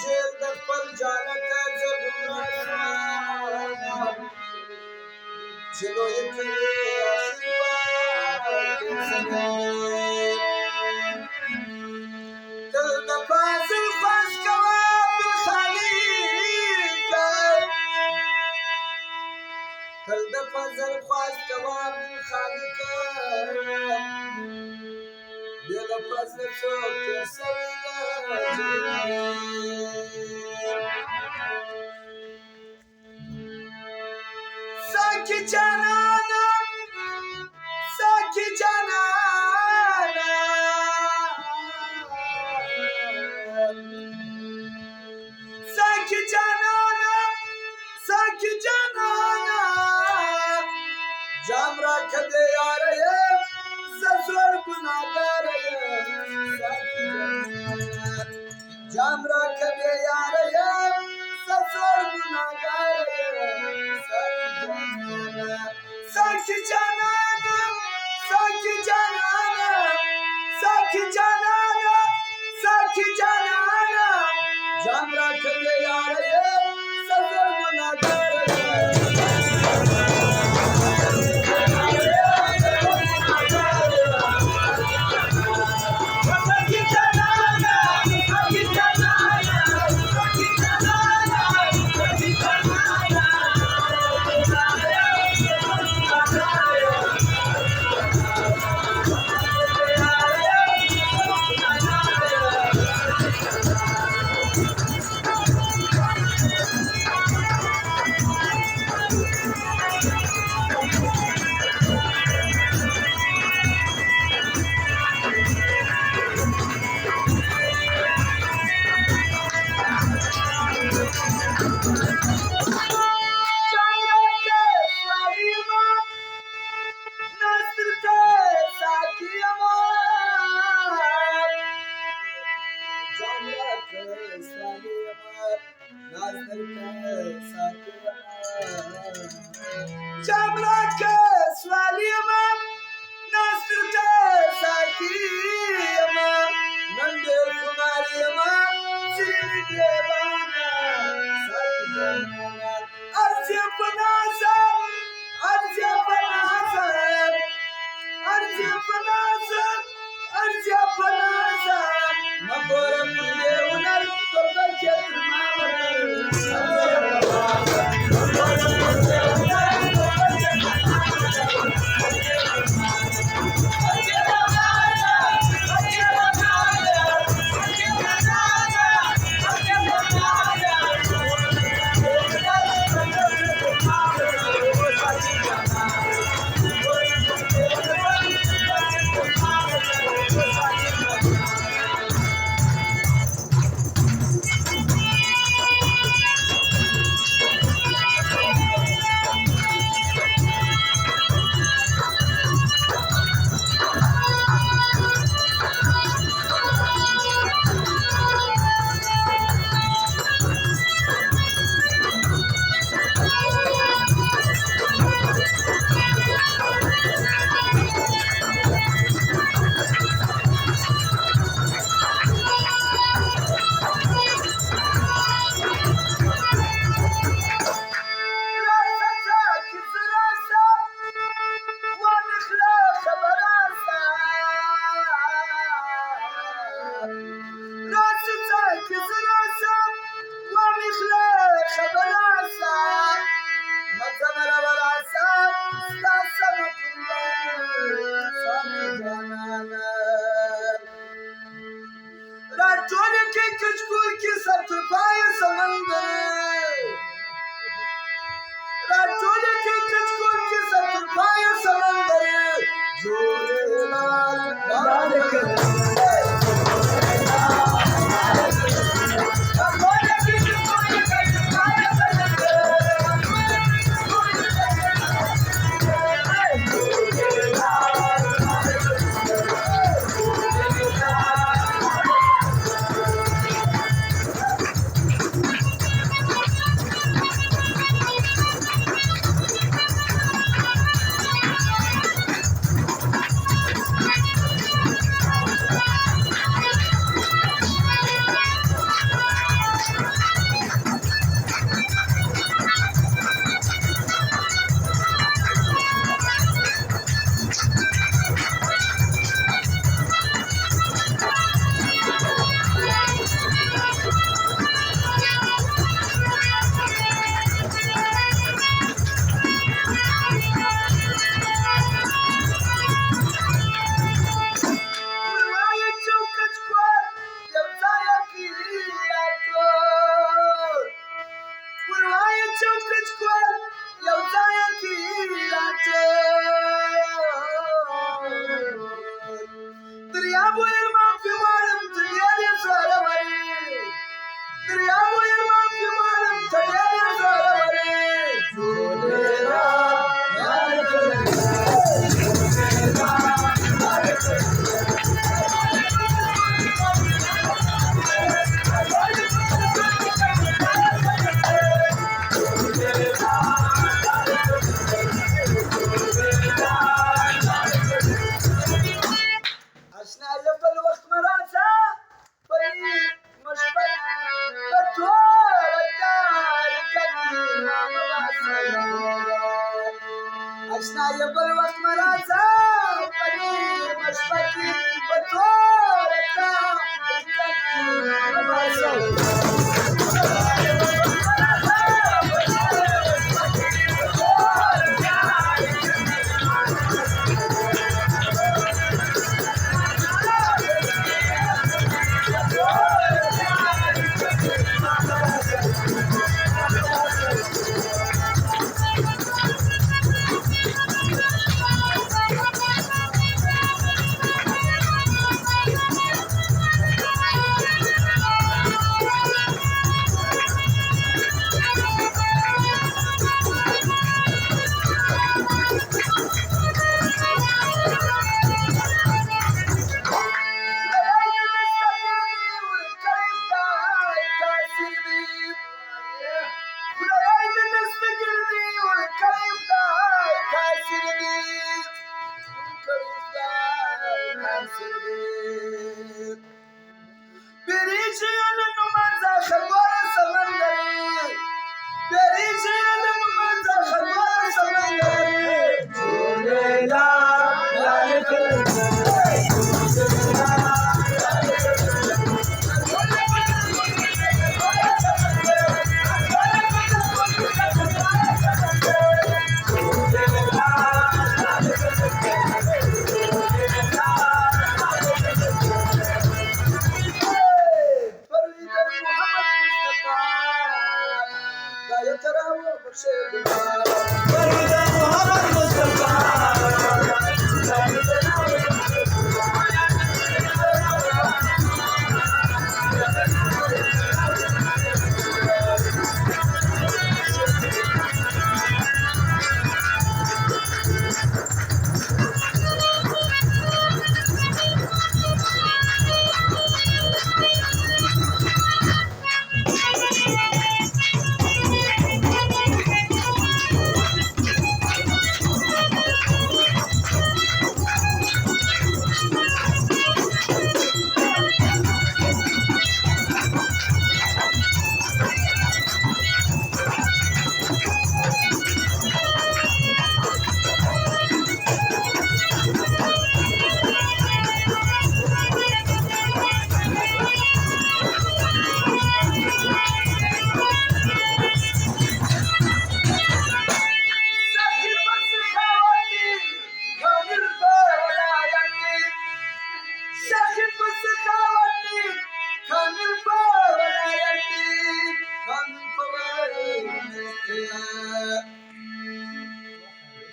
jail د خپل جانت زه ګمراه شوم چې لویې کړې تل د فاضل خواست کوه بالخالقه تل د فضل خواست کوه بالخالقه بې له فضله څوک تېر سوی ده ساکی جانانا ساکی جانانا ساکی جانانا ساکی جانانا جام را کده یاره زور گناهگاره ساکی جانانا جام را کده یاره زور گناهگاره ساکی جانانا ساکی جانانا ساکی جانانا ساکی جانانا جام را کده یاره سزر گناهگاره جامرات که سوالی ما ناصر که ساکی ما نندر کماری ما سیری دیوانا ساکی جانانا ارزی پنازا ارزی پنازا ارزی پنازا ارزی پنازا مبورم دیونر کبر کتر مامر راټولې کې کچکول کې سرتپای سمندر راټولې کې کچکول کې سرتپای سمندر جوړ لال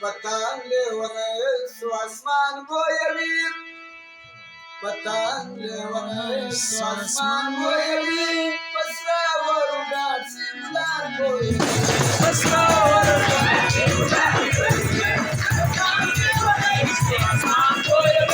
पतंग आसमान बोयवी पतंग आसमान बोयवी पसरावर उडाची मुलार बोयवी पसरावर उडाची मुलार बोयवी आसमान बोयवी